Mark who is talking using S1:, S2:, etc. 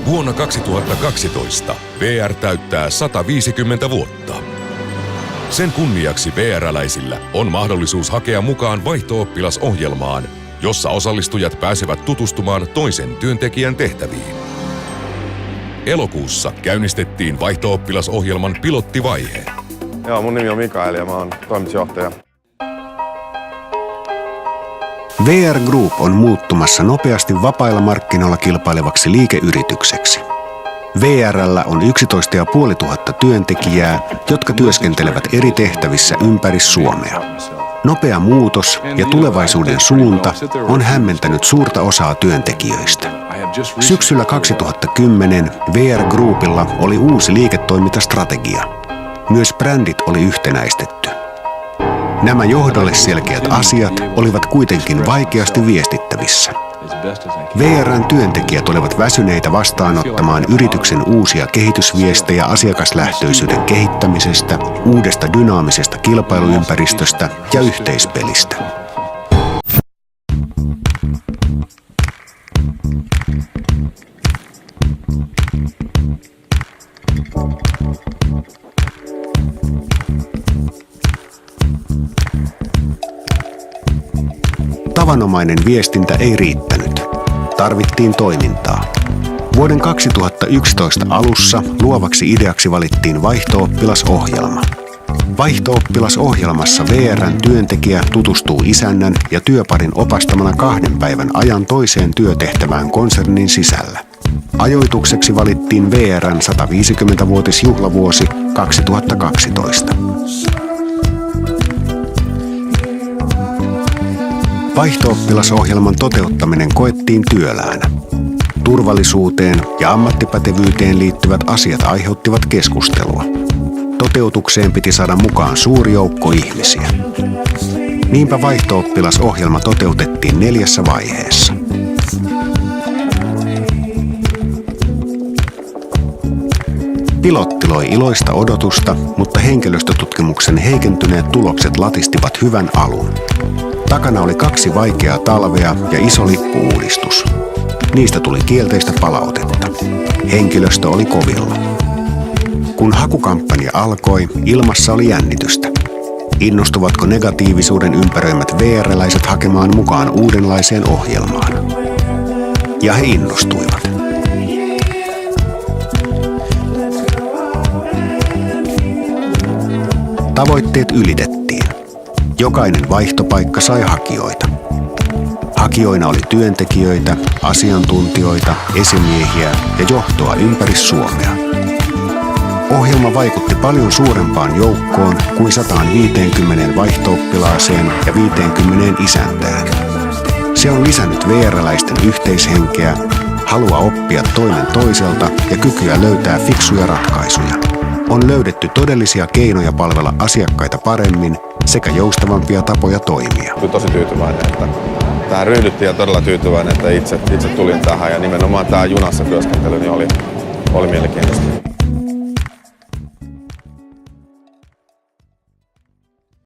S1: Vuonna 2012 VR täyttää 150 vuotta. Sen kunniaksi VR-läisillä on mahdollisuus hakea mukaan vaihto-oppilasohjelmaan, jossa osallistujat pääsevät tutustumaan toisen työntekijän tehtäviin. Elokuussa käynnistettiin vaihto-oppilasohjelman pilottivaihe.
S2: Joo, mun nimi on Mikael ja mä oon toimitusjohtaja.
S3: VR Group on muuttumassa nopeasti vapailla markkinoilla kilpailevaksi liikeyritykseksi. VR:llä on 11 500 työntekijää, jotka työskentelevät eri tehtävissä ympäri Suomea. Nopea muutos ja tulevaisuuden suunta on hämmentänyt suurta osaa työntekijöistä. Syksyllä 2010 VR Groupilla oli uusi liiketoimintastrategia. Myös brändit oli yhtenäistetty. Nämä johdolle selkeät asiat olivat kuitenkin vaikeasti viestittävissä. VR:n työntekijät olivat väsyneitä vastaanottamaan yrityksen uusia kehitysviestejä asiakaslähtöisyyden kehittämisestä, uudesta dynaamisesta kilpailuympäristöstä ja yhteispelistä. Tavanomainen viestintä ei riittänyt. Tarvittiin toimintaa. Vuoden 2011 alussa luovaksi ideaksi valittiin vaihto-oppilasohjelma. Vaihto-oppilasohjelmassa VR:n työntekijä tutustuu isännän ja työparin opastamana 2 päivän ajan toiseen työtehtävään konsernin sisällä. Ajoitukseksi valittiin VR:n 150-vuotisjuhlavuosi 2012. Vaihto-oppilasohjelman toteuttaminen koettiin työläänä. Turvallisuuteen ja ammattipätevyyteen liittyvät asiat aiheuttivat keskustelua. Toteutukseen piti saada mukaan suuri joukko ihmisiä. Niinpä vaihto-oppilasohjelma toteutettiin 4 vaiheessa. Pilotti loi iloista odotusta, mutta henkilöstötutkimuksen heikentyneet tulokset latistivat hyvän alun. Takana oli 2 vaikeaa talvea ja iso lippu-uudistus. Niistä tuli kielteistä palautetta. Henkilöstö oli kovilla. Kun hakukampanja alkoi, ilmassa oli jännitystä. Innostuvatko negatiivisuuden ympäröimät VR-läiset hakemaan mukaan uudenlaiseen ohjelmaan? Ja he innostuivat. Tavoitteet ylitettiin. Jokainen vaihtopaikka sai hakijoita. Hakijoina oli työntekijöitä, asiantuntijoita, esimiehiä ja johtoa ympäri Suomea. Ohjelma vaikutti paljon suurempaan joukkoon kuin 150 vaihto-oppilaaseen ja 50 isäntään. Se on lisännyt VR-läisten yhteishenkeä, halua oppia toinen toiselta ja kykyä löytää fiksuja ratkaisuja. On löydetty todellisia keinoja palvella asiakkaita paremmin sekä joustavampia tapoja toimia.
S2: Olen tosi tyytyväinen, että tähän ryhdyttiin ja todella tyytyväinen, että itse tulin tähän ja nimenomaan tämä junassa työskentely niin oli mielenkiintoista.